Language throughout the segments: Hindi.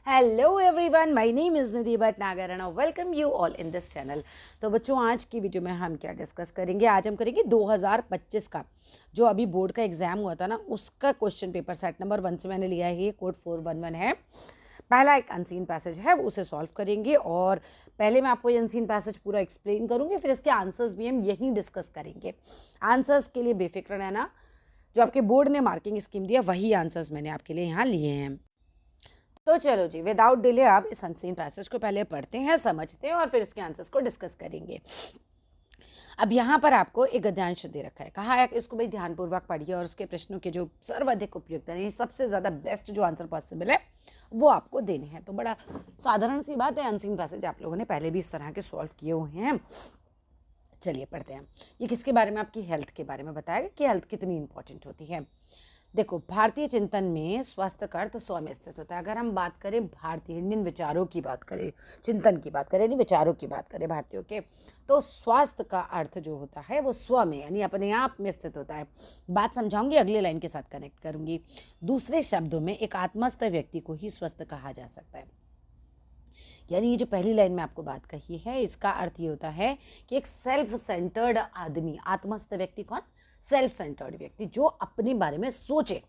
Hello everyone, my name is Nidhi Bhatnagar and I welcome you all in this channel. तो बच्चों, आज की वीडियो में हम क्या डिस्कस करेंगे? आज हम करेंगे 2025 का जो अभी बोर्ड का एग्जाम हुआ था ना, उसका क्वेश्चन पेपर सेट नंबर 1 से मैंने लिया है। ये कोड 411 है। पहला एक अनसीन पैसेज है, उसे सॉल्व करेंगे और पहले मैं आपको ये अनसीन पैसेज पूरा एक्सप्लेन करूंगी, फिर इसके आंसर्स भी हम यहीं डिस्कस करेंगे। आंसर्स के लिए बेफिक्र रहना, जो आपके बोर्ड ने मार्किंग स्कीम दिया वही आंसर्स मैंने आपके लिए यहाँ लिए हैं। तो चलो जी, विदाउट डिले आप इस अनसीन पैसेज को पहले पढ़ते हैं, समझते हैं और फिर इसके आंसर्स को डिस्कस करेंगे। अब यहाँ पर आपको एक गद्यांश दे रखा है, कहा है कि इसको भाई ध्यानपूर्वक पढ़िए और उसके प्रश्नों के जो सर्वाधिक उपयुक्त है, सबसे ज़्यादा बेस्ट जो आंसर पॉसिबल है वो आपको देने हैं। तो बड़ा साधारण सी बात है, अनसीन पैसेज आप लोगों ने पहले भी इस तरह के सॉल्व किए हुए हैं। चलिए पढ़ते हैं। ये किसके बारे में? आपकी हेल्थ के बारे में बताएगा कि हेल्थ कितनी इंपॉर्टेंट होती है। देखो, भारतीय चिंतन में स्वास्थ्य का अर्थ स्व में स्थित होता है। अगर हम बात करें भारतीय इंडियन विचारों की बात करें, चिंतन की बात करें, यानी विचारों की बात करें भारतीयों के, तो स्वास्थ्य का अर्थ जो होता है वो स्व में यानी अपने आप में स्थित होता है। बात समझाऊंगी, अगले लाइन के साथ कनेक्ट करूंगी। दूसरे शब्दों में एक आत्मस्थ व्यक्ति को ही स्वस्थ कहा जा सकता है। यानी ये जो पहली लाइन में आपको बात कही है, इसका अर्थ ये होता है कि एक सेल्फ सेंटर्ड आदमी, आत्मस्थ व्यक्ति कौन? सेल्फ सेंटर्ड व्यक्ति, जो अपने बारे में सोचे।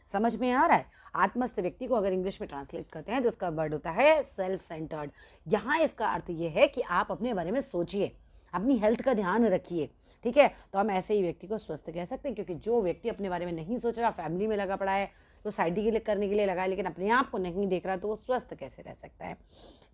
समझ में आ रहा है? आत्मस्थ व्यक्ति को अगर इंग्लिश में ट्रांसलेट करते हैं तो इसका वर्ड होता है सेल्फ सेंटर्ड। यहाँ इसका अर्थ ये है कि आप अपने बारे में सोचिए, अपनी हेल्थ का ध्यान रखिए। ठीक है, तो हम ऐसे ही व्यक्ति को स्वस्थ कह सकते हैं, क्योंकि जो व्यक्ति अपने बारे में नहीं सोच रहा, फैमिली में लगा पड़ा है, सोसाइटी के लिए करने के लिए लगा है, लेकिन अपने आप को नहीं देख रहा, तो वो स्वस्थ कैसे रह सकता है?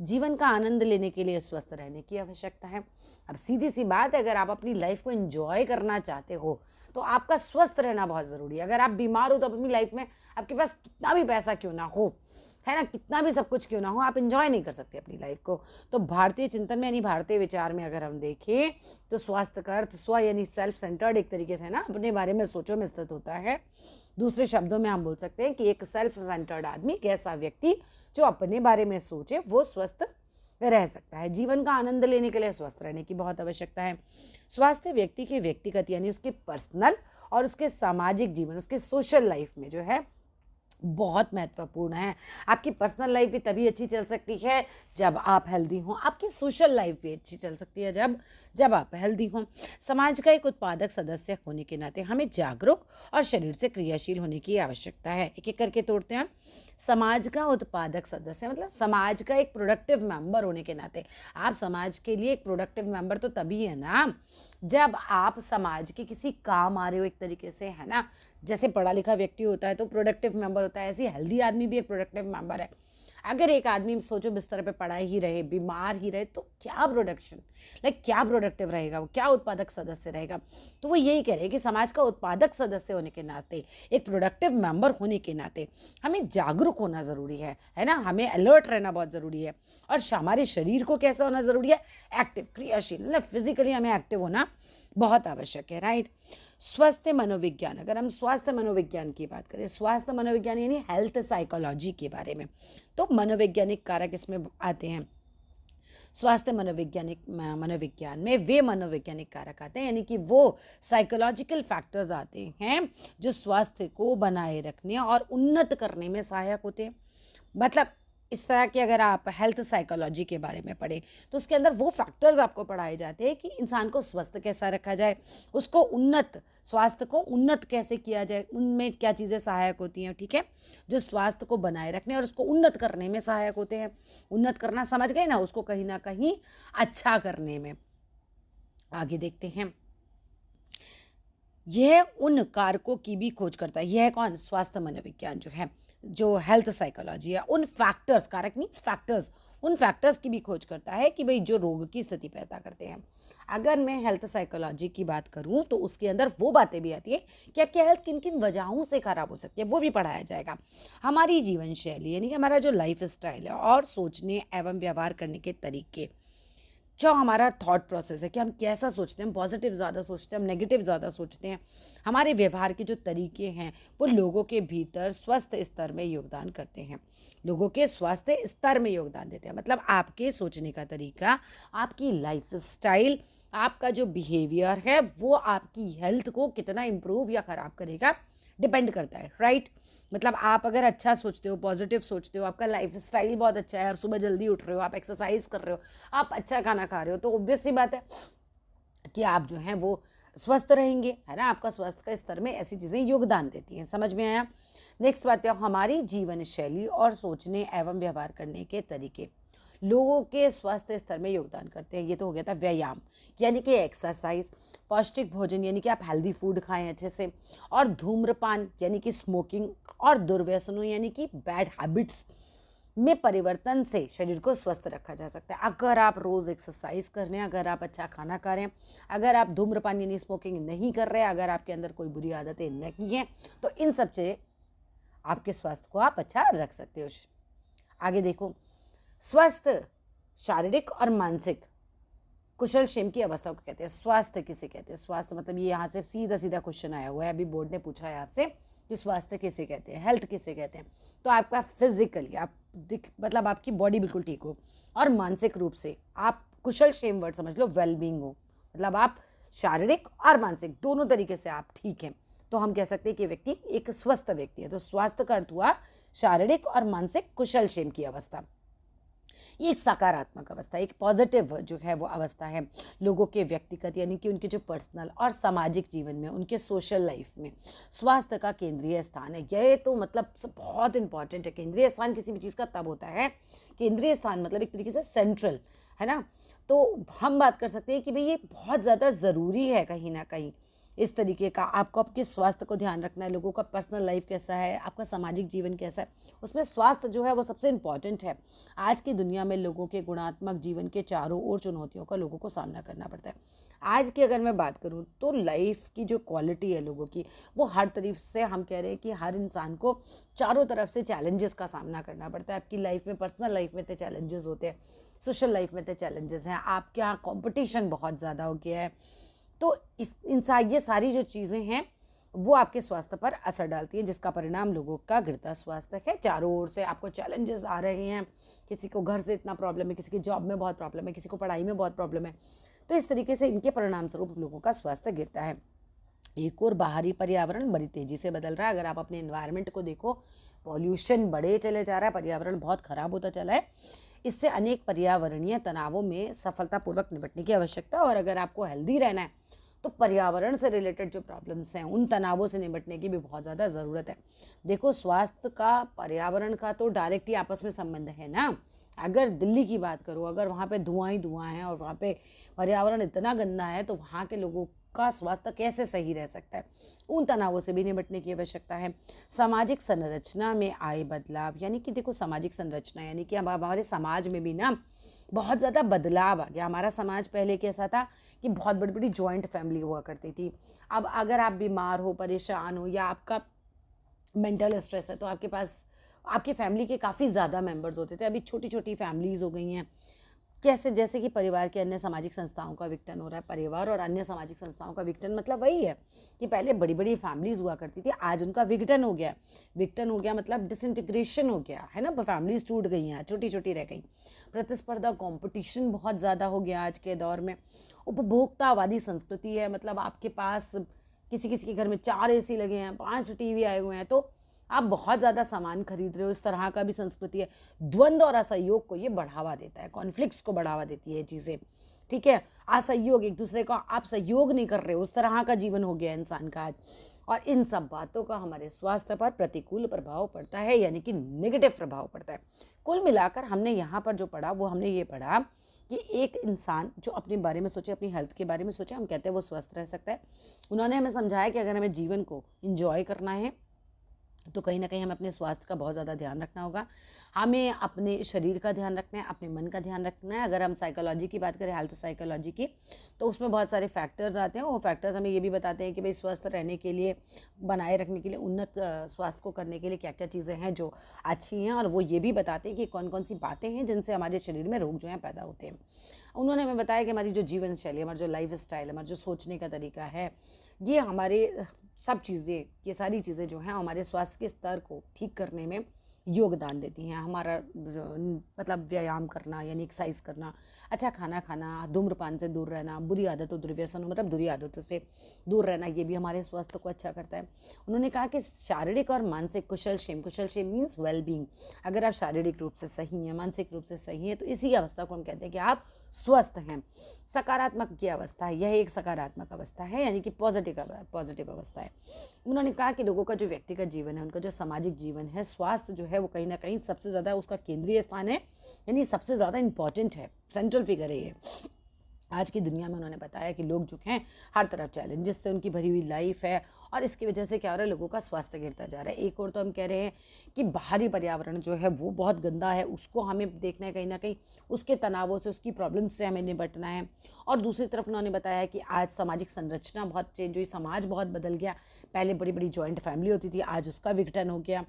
जीवन का आनंद लेने के लिए स्वस्थ रहने की आवश्यकता है। अब सीधी सी बात है, अगर आप अपनी लाइफ को एंजॉय करना चाहते हो तो आपका स्वस्थ रहना बहुत ज़रूरी है। अगर आप बीमार हो तो अपनी लाइफ में आपके पास कितना भी पैसा क्यों ना हो, है ना, कितना भी सब कुछ क्यों ना हो, आप एंजॉय नहीं कर सकते अपनी लाइफ को। तो भारतीय चिंतन में यानी भारतीय विचार में अगर हम देखें तो स्वास्थ्य का अर्थ स्व यानी सेल्फ सेंटर्ड एक तरीके से ना अपने बारे में सोचो में स्थित होता है। दूसरे शब्दों में हम बोल सकते हैं कि एक सेल्फ सेंटर्ड आदमी, एक ऐसा व्यक्ति जो अपने बारे में सोचे, वो स्वस्थ रह सकता है। जीवन का आनंद लेने के लिए स्वस्थ रहने की बहुत आवश्यकता है। स्वास्थ्य व्यक्ति के व्यक्तिगत यानी उसके पर्सनल और उसके सामाजिक जीवन, उसके सोशल लाइफ में जो है बहुत महत्वपूर्ण है। आपकी पर्सनल लाइफ भी तभी अच्छी चल सकती है जब आप हेल्दी हों। आपकी सोशल लाइफ भी अच्छी चल सकती है जब आप हेल्दी हों। समाज का एक उत्पादक सदस्य होने के नाते हमें जागरूक और शरीर से क्रियाशील होने की आवश्यकता है। एक एक करके तोड़ते हैं। समाज का उत्पादक सदस्य मतलब समाज का एक प्रोडक्टिव मेंबर होने के नाते, आप समाज के लिए एक प्रोडक्टिव मेंबर तो तभी है ना जब आप समाज के किसी काम आ रहे हो, एक तरीके से, है ना। जैसे पढ़ा लिखा व्यक्ति होता है तो प्रोडक्टिव मेंबर होता है, ऐसे हेल्दी आदमी भी एक प्रोडक्टिव मेंबर है। अगर एक आदमी सोचो बिस्तर पे पड़ा ही रहे, बीमार ही रहे, तो क्या प्रोडक्शन, क्या प्रोडक्टिव रहेगा वो, क्या उत्पादक सदस्य रहेगा? तो वो यही कह रहे हैं कि समाज का उत्पादक सदस्य होने के नाते, एक प्रोडक्टिव मेंबर होने के नाते हमें जागरूक होना ज़रूरी है ना, हमें अलर्ट रहना बहुत ज़रूरी है। और हमारे शरीर को कैसा होना ज़रूरी है? एक्टिव, क्रियाशील, मतलब फिजिकली हमें एक्टिव होना बहुत आवश्यक है, राइट। स्वास्थ्य मनोविज्ञान, अगर हम स्वास्थ्य मनोविज्ञान की बात करें, स्वास्थ्य मनोविज्ञान यानी हेल्थ साइकोलॉजी के बारे में, तो मनोवैज्ञानिक कारक इसमें आते हैं। स्वास्थ्य मनोविज्ञान में वे मनोवैज्ञानिक कारक आते हैं, यानी कि वो साइकोलॉजिकल फैक्टर्स आते हैं जो स्वास्थ्य को बनाए रखने और उन्नत करने में सहायक होते हैं। मतलब इस तरह की अगर आप हेल्थ साइकोलॉजी के बारे में पढ़ें तो उसके अंदर वो फैक्टर्स आपको पढ़ाए जाते हैं कि इंसान को स्वस्थ कैसा रखा जाए, उसको उन्नत, स्वास्थ्य को उन्नत कैसे किया जाए, उनमें क्या चीज़ें सहायक होती हैं, ठीक है, जो स्वास्थ्य को बनाए रखने और उसको उन्नत करने में सहायक होते हैं। उन्नत करना समझ गए ना, उसको कहीं ना कहीं अच्छा करने में। आगे देखते हैं। यह उन कारकों की भी खोज करता है। यह कौन? स्वास्थ्य मनोविज्ञान जो है, जो हेल्थ साइकोलॉजी है, उन फैक्टर्स, कारक मीन्स फैक्टर्स, उन फैक्टर्स की भी खोज करता है कि भाई जो रोग की स्थिति पैदा करते हैं। अगर मैं हेल्थ साइकोलॉजी की बात करूं तो उसके अंदर वो बातें भी आती है कि आपकी हेल्थ किन किन वजहों से खराब हो सकती है, वो भी पढ़ाया जाएगा। हमारी जीवन शैली यानी कि हमारा जो लाइफ स्टाइल है और सोचने एवं व्यवहार करने के तरीके, जो हमारा थॉट प्रोसेस है कि हम कैसा सोचते हैं, हम पॉजिटिव ज़्यादा सोचते हैं, हम नेगेटिव ज़्यादा सोचते हैं, हमारे व्यवहार के जो तरीके हैं वो लोगों के भीतर स्वास्थ्य स्तर में योगदान करते हैं, लोगों के स्वास्थ्य स्तर में योगदान देते हैं। मतलब आपके सोचने का तरीका, आपकी लाइफ स्टाइल, आपका जो बिहेवियर है वो आपकी हेल्थ को कितना इम्प्रूव या ख़राब करेगा डिपेंड करता है, राइट। मतलब आप अगर अच्छा सोचते हो, पॉजिटिव सोचते हो, आपका लाइफ स्टाइल बहुत अच्छा है, आप सुबह जल्दी उठ रहे हो, आप एक्सरसाइज कर रहे हो, आप अच्छा खाना खा रहे हो, तो ऑब्वियस सी बात है कि आप जो हैं वो स्वस्थ रहेंगे, है ना। आपका स्वास्थ्य का स्तर में ऐसी चीज़ें योगदान देती हैं। समझ में आया। नेक्स्ट बात पे, हमारी जीवन शैली और सोचने एवं व्यवहार करने के तरीके लोगों के स्वास्थ्य स्तर में योगदान करते हैं। ये तो हो गया था व्यायाम यानी कि एक्सरसाइज, पौष्टिक भोजन यानी कि आप हेल्दी फूड खाएं अच्छे से, और धूम्रपान यानी कि स्मोकिंग, और दुर्व्यसनों यानी कि बैड हैबिट्स में परिवर्तन से शरीर को स्वस्थ रखा जा सकता है। अगर आप रोज़ एक्सरसाइज कर रहे हैं, अगर आप अच्छा खाना खा रहे हैं, अगर आप धूम्रपान यानी स्मोकिंग नहीं कर रहे हैं, अगर आपके अंदर कोई बुरी आदतें नहीं हैं, तो इन सब से आपके स्वास्थ्य को आप अच्छा रख सकते हो। आगे देखो, स्वस्थ शारीरिक और मानसिक कुशल क्षेम की अवस्था को कहते हैं। स्वास्थ्य किसे कहते हैं? स्वास्थ्य मतलब ये यहाँ से सीधा सीधा क्वेश्चन आया हुआ है, अभी बोर्ड ने पूछा है आपसे कि स्वास्थ्य किसे कहते हैं, हेल्थ किसे कहते हैं। तो आपका फिजिकली आप मतलब आपकी बॉडी बिल्कुल ठीक हो, और मानसिक रूप से आप कुशल क्षेम वर्ड समझ लो, वेलबींग हो, मतलब आप शारीरिक और मानसिक दोनों तरीके से आप ठीक हैं, तो हम कह सकते हैं कि व्यक्ति एक स्वस्थ व्यक्ति है। तो स्वास्थ्य का अर्थ हुआ शारीरिक और मानसिक कुशल क्षेम की अवस्था। ये एक सकारात्मक अवस्था, एक पॉजिटिव जो है वो अवस्था है लोगों के व्यक्तिगत यानी कि उनके जो पर्सनल और सामाजिक जीवन में, उनके सोशल लाइफ में स्वास्थ्य का केंद्रीय स्थान है। यह तो मतलब बहुत इंपॉर्टेंट है। केंद्रीय स्थान किसी भी चीज़ का तब होता है, केंद्रीय स्थान मतलब एक तरीके से सेंट्रल, है ना। तो हम बात कर सकते हैं कि भाई ये बहुत ज़्यादा ज़रूरी है कहीं ना कहीं। इस तरीके का आपको आपके स्वास्थ्य को ध्यान रखना है, लोगों का पर्सनल लाइफ कैसा है, आपका सामाजिक जीवन कैसा है, उसमें स्वास्थ्य जो है वो सबसे इम्पॉर्टेंट है। आज की दुनिया में लोगों के गुणात्मक जीवन के चारों ओर चुनौतियों का लोगों को सामना करना पड़ता है। आज की अगर मैं बात करूं तो लाइफ की जो क्वालिटी है लोगों की, वो हर तरफ से हम कह रहे हैं कि हर इंसान को चारों तरफ से चैलेंजेस का सामना करना पड़ता है। आपकी लाइफ में, पर्सनल लाइफ में तो चैलेंजेस होते हैं, सोशल लाइफ में तो चैलेंजेस हैं, आपके यहाँ कॉम्पिटिशन बहुत ज़्यादा हो गया है। तो ये सारी जो चीज़ें हैं वो आपके स्वास्थ्य पर असर डालती है, जिसका परिणाम लोगों का गिरता स्वास्थ्य है। चारों ओर से आपको चैलेंजेस आ रहे हैं, किसी को घर से इतना प्रॉब्लम है, किसी की जॉब में बहुत प्रॉब्लम है, किसी को पढ़ाई में बहुत प्रॉब्लम है। तो इस तरीके से इनके परिणाम स्वरूप लोगों का स्वास्थ्य गिरता है। एक और, बाहरी पर्यावरण बड़ी तेज़ी से बदल रहा है। अगर आप अपने एनवायरनमेंट को देखो, पॉल्यूशन बढ़े चले जा रहा है, पर्यावरण बहुत ख़राब होता चला है। इससे अनेक पर्यावरणीय तनावों में सफलतापूर्वक निपटने की आवश्यकता। और अगर आपको हेल्दी रहना है तो पर्यावरण से रिलेटेड जो प्रॉब्लम्स हैं, उन तनावों से निपटने की भी बहुत ज़्यादा ज़रूरत है। देखो, स्वास्थ्य का पर्यावरण का तो डायरेक्ट ही आपस में संबंध है ना। अगर दिल्ली की बात करो, अगर वहाँ पे धुआं ही धुआं है और वहाँ पे पर्यावरण इतना गंदा है, तो वहाँ के लोगों का स्वास्थ्य कैसे सही रह सकता है? उन तनावों से भी निपटने की आवश्यकता है। सामाजिक संरचना में आए बदलाव, यानी कि देखो, सामाजिक संरचना यानी कि हमारे समाज में भी ना बहुत ज़्यादा बदलाव आ गया। हमारा समाज पहले कैसा था कि बहुत बड़ी बड़ी जॉइंट फैमिली हुआ करती थी। अब अगर आप बीमार हो, परेशान हो, या आपका मेंटल स्ट्रेस है, तो आपके पास आपकी फैमिली के काफ़ी ज़्यादा मेंबर्स होते थे। अभी छोटी छोटी फैमिलीज़ हो गई हैं। कैसे? जैसे कि परिवार के अन्य सामाजिक संस्थाओं का विघटन हो रहा है। परिवार और अन्य सामाजिक संस्थाओं का विघटन मतलब वही है कि पहले बड़ी बड़ी फैमिलीज़ हुआ करती थी, आज उनका विघटन हो गया। विघटन हो गया मतलब डिसइंटीग्रेशन हो गया, है ना। फैमिलीज़ टूट गई हैं, छोटी छोटी रह गई। प्रतिस्पर्धा, कंपटीशन बहुत ज़्यादा हो गया आज के दौर में। उपभोक्तावादी संस्कृति है, मतलब आपके पास किसी किसी के घर में 4 एसी लगे हैं, 5 टीवी आए हुए हैं, तो आप बहुत ज़्यादा सामान खरीद रहे हो, इस तरह का भी संस्कृति है। द्वंद्व और असहयोग को ये बढ़ावा देता है, कॉन्फ्लिक्ट्स को बढ़ावा देती है ये चीज़ें, ठीक है। असहयोग, एक दूसरे का आप सहयोग नहीं कर रहे हो, उस तरह का जीवन हो गया इंसान का आज। और इन सब बातों का हमारे स्वास्थ्य पर प्रतिकूल प्रभाव पड़ता है, यानी कि नेगेटिव प्रभाव पड़ता है। कुल मिलाकर हमने यहाँ पर जो पढ़ा, वो हमने ये पढ़ा कि एक इंसान जो अपने बारे में सोचे, अपनी हेल्थ के बारे में सोचे, हम कहते हैं वो स्वस्थ रह सकता है। उन्होंने हमें समझाया कि अगर हमें जीवन को इंजॉय करना है तो कहीं ना कहीं हमें अपने स्वास्थ्य का बहुत ज़्यादा ध्यान रखना होगा। हमें अपने शरीर का ध्यान रखना है, अपने मन का ध्यान रखना है। अगर हम साइकोलॉजी की बात करें, हेल्थ साइकोलॉजी की, तो उसमें बहुत सारे फैक्टर्स आते हैं। वो फैक्टर्स हमें ये भी बताते हैं कि भाई स्वस्थ रहने के लिए, बनाए रखने के लिए, उन्नत स्वास्थ्य को करने के लिए क्या क्या चीज़ें हैं जो अच्छी हैं। और वो ये भी बताते हैं कि कौन कौन सी बातें हैं जिनसे हमारे शरीर में रोग जो हैं पैदा होते हैं। उन्होंने हमें बताया कि हमारी जो जीवन शैली, हमारा जो लाइफ स्टाइल, हमारा जो सोचने का तरीका है, ये हमारे सब चीज़ें, ये सारी चीज़ें जो हैं हमारे स्वास्थ्य के स्तर को ठीक करने में योगदान देती हैं। हमारा मतलब व्यायाम करना यानी एक्सरसाइज करना, अच्छा खाना खाना, धूम्रपान से दूर रहना, बुरी आदतों दुर्व्यसनों मतलब बुरी आदतों से दूर रहना, ये भी हमारे स्वास्थ्य को अच्छा करता है। उन्होंने कहा कि शारीरिक और मानसिक कुशल क्षेम मीन्स वेल बींग। अगर आप शारीरिक रूप से सही हैं, मानसिक रूप से सही हैं, तो इसी अवस्था को हम कहते हैं कि आप स्वस्थ हैं। सकारात्मक की अवस्था है, यह एक सकारात्मक अवस्था है यानी कि पॉजिटिव अवस्था है। उन्होंने कहा कि लोगों का जो व्यक्तिगत जीवन है, उनका जो सामाजिक जीवन है, स्वास्थ्य जो है वो कहीं ना कहीं सबसे ज़्यादा उसका केंद्रीय स्थान है, यानी सबसे ज़्यादा इंपॉर्टेंट है, सेंट्रल फिगर है ये। आज की दुनिया में उन्होंने बताया कि लोग जो हैं हर तरफ चैलेंजेस से उनकी भरी हुई लाइफ है, और इसकी वजह से क्या हो रहा है, लोगों का स्वास्थ्य गिरता जा रहा है। एक और तो हम कह रहे हैं कि बाहरी पर्यावरण जो है वो बहुत गंदा है, उसको हमें देखना है, कहीं ना कहीं उसके तनावों से, उसकी प्रॉब्लम्स से हमें निपटना है। और दूसरी तरफ उन्होंने बताया कि आज सामाजिक संरचना बहुत चेंज हुई, समाज बहुत बदल गया। पहले बड़ी बड़ी जॉइंट फैमिली होती थी, आज उसका विघटन हो गया,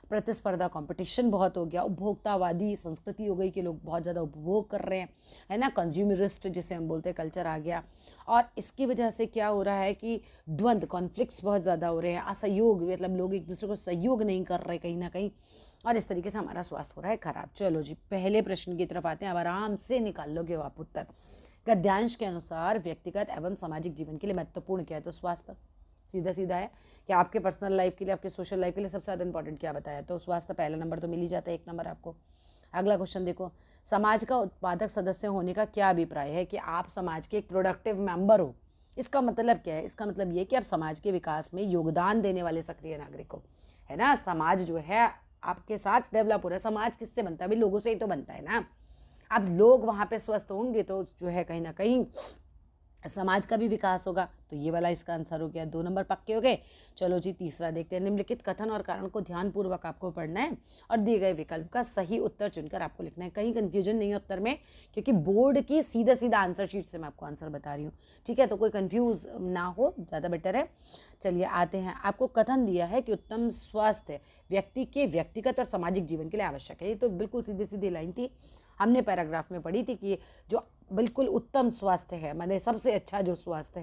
प्रतिस्पर्धा कंपटीशन बहुत हो गया, उपभोक्तावादी संस्कृति हो गई कि लोग बहुत ज़्यादा उपभोग कर रहे हैं, है ना, कंज्यूमरिस्ट जिसे हम बोलते हैं कल्चर आ गया। और इसकी वजह से क्या हो रहा है कि द्वंद्व कॉन्फ्लिक्ट्स बहुत ज़्यादा हो रहे हैं, असहयोग, मतलब लोग एक दूसरे को सहयोग नहीं कर रहे कहीं ना कहीं, और इस तरीके से हमारा स्वास्थ्य हो रहा है खराब। चलो जी, पहले प्रश्न की तरफ आते हैं। अब आराम से निकाल लोगे आप उत्तर। गद्यांश के अनुसार व्यक्तिगत एवं सामाजिक जीवन के लिए महत्वपूर्ण क्या है? तो स्वास्थ्य। सीधा सीधा है कि आपके पर्सनल लाइफ के लिए, आपके सोशल लाइफ के लिए सबसे ज़्यादा इंपॉर्टेंट क्या बताया? तो स्वास्थ्य पहला नंबर तो मिल ही जाता है, 1 नंबर आपको। अगला क्वेश्चन देखो, समाज का उत्पादक सदस्य होने का क्या अभिप्राय है? कि आप समाज के एक प्रोडक्टिव मेंबर हो। इसका मतलब क्या है? इसका मतलब ये कि आप समाज के विकास में योगदान देने वाले सक्रिय नागरिक हो, है ना। समाज जो है आपके साथ डेवलप हो रहा है। समाज किससे बनता है? अभी लोगों से ही तो बनता है ना। अब लोग वहाँ पे स्वस्थ होंगे तो जो है कहीं ना कहीं समाज का भी विकास होगा। तो ये वाला इसका आंसर हो गया, 2 नंबर पक्के हो गए। चलो जी, तीसरा देखते हैं। निम्नलिखित कथन और कारण को ध्यानपूर्वक आपको पढ़ना है और दिए गए विकल्प का सही उत्तर चुनकर आपको लिखना है। कहीं कंफ्यूजन नहीं है उत्तर में, क्योंकि बोर्ड की सीधा सीधा आंसर शीट से मैं आपको आंसर बता रही हूँ, ठीक है। तो कोई कंफ्यूज ना हो, ज़्यादा बेटर है। चलिए आते हैं। आपको कथन दिया है कि उत्तम स्वास्थ्य व्यक्ति के व्यक्तिगत और सामाजिक जीवन के लिए आवश्यक है। ये तो बिल्कुल सीधी सीधी लाइन थी, हमने पैराग्राफ में पढ़ी थी कि जो बिल्कुल उत्तम स्वास्थ्य है, मतलब सबसे अच्छा जो स्वास्थ्य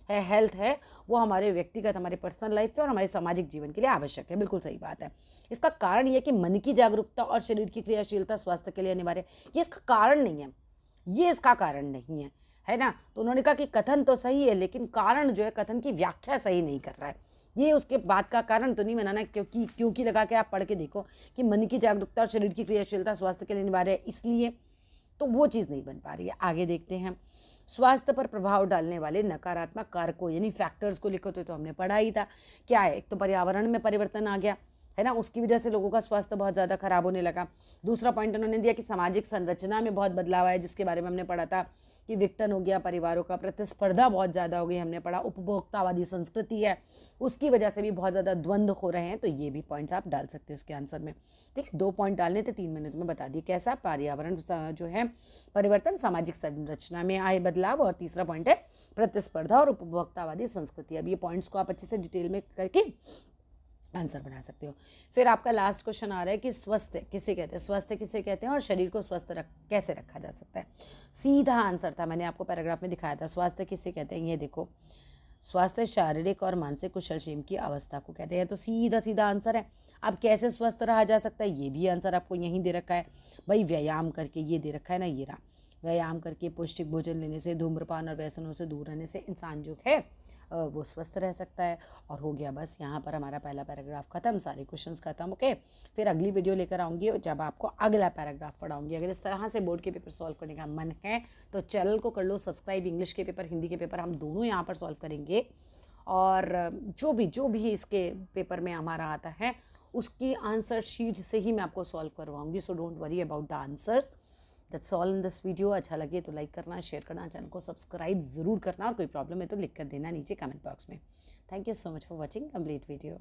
है, हेल्थ है, वो हमारे व्यक्तिगत, हमारे पर्सनल लाइफ में और हमारे सामाजिक जीवन के लिए आवश्यक है। बिल्कुल सही बात है। इसका कारण ये कि मन की जागरूकता और शरीर की क्रियाशीलता स्वास्थ्य के लिए अनिवार्य है। ये इसका कारण नहीं है, ये इसका कारण नहीं है ना। तो उन्होंने कहा कि कथन तो सही है, लेकिन कारण जो है, कथन की व्याख्या सही नहीं कर रहा है। ये उसके बाद का कारण तो नहीं बनाना, क्योंकि लगा के आप पढ़ के देखो कि मन की जागरूकता और शरीर की क्रियाशीलता स्वास्थ्य के लिए अनिवार्य है, इसलिए तो वो चीज़ नहीं बन पा रही है। आगे देखते हैं। स्वास्थ्य पर प्रभाव डालने वाले नकारात्मक कारकों यानी फैक्टर्स को लिखो, तो हमने पढ़ा ही था। क्या है? एक तो पर्यावरण में परिवर्तन आ गया, है ना, उसकी वजह से लोगों का स्वास्थ्य बहुत ज़्यादा खराब होने लगा। दूसरा पॉइंट उन्होंने दिया कि सामाजिक संरचना में बहुत बदलाव आया, जिसके बारे में हमने पढ़ा था कि विघटन हो गया परिवारों का, प्रतिस्पर्धा बहुत ज़्यादा हो गई, हमने पढ़ा उपभोक्तावादी संस्कृति है, उसकी वजह से भी बहुत ज़्यादा द्वंद्व हो रहे हैं। तो ये भी पॉइंट्स आप डाल सकते हो उसके आंसर में, ठीक है। 2 पॉइंट डालने थे, 3 मिनट में बता दिए। कैसा? पर्यावरण जो है परिवर्तन, सामाजिक संरचना में आए बदलाव, और तीसरा पॉइंट है प्रतिस्पर्धा और उपभोक्तावादी संस्कृति। अब ये पॉइंट्स को आप अच्छे से डिटेल में करके आंसर बना सकते हो। फिर आपका लास्ट क्वेश्चन आ रहा है कि स्वस्थ किसे कहते हैं, स्वस्थ किसे कहते हैं और शरीर को स्वस्थ कैसे रखा जा सकता है। सीधा आंसर था, मैंने आपको पैराग्राफ में दिखाया था। स्वास्थ्य किसे कहते हैं, ये देखो, स्वास्थ्य शारीरिक और मानसिक कुशलक्षेम की अवस्था को कहते हैं। तो सीधा सीधा आंसर है। अब कैसे स्वस्थ रहा जा सकता है, ये भी आंसर आपको यहीं दे रखा है भाई, व्यायाम करके। ये दे रखा है ना, ये रहा, व्यायाम करके, पौष्टिक भोजन लेने से, धूम्रपान और व्यसनों से दूर रहने से इंसान जो है वो स्वस्थ रह सकता है। और हो गया बस, यहाँ पर हमारा पहला पैराग्राफ खत्म, सारे क्वेश्चंस खत्म। ओके, फिर अगली वीडियो लेकर आऊँगी जब आपको अगला पैराग्राफ पढ़ाऊँगी। अगर इस तरह से बोर्ड के पेपर सॉल्व करने का मन है तो चैनल को कर लो सब्सक्राइब। इंग्लिश के पेपर, हिंदी के पेपर हम दोनों यहाँ पर सॉल्व करेंगे, और जो भी इसके पेपर में हमारा आता है उसकी आंसर शीट से ही मैं आपको सॉल्व करवाऊँगी। So don't worry about the answers. That's all in this video. अच्छा लगे तो लाइक करना, शेयर करना, चैनल को सब्सक्राइब ज़रूर करना, और कोई प्रॉब्लम है तो लिख कर देना नीचे कमेंट बॉक्स में। Thank you so much for watching complete video.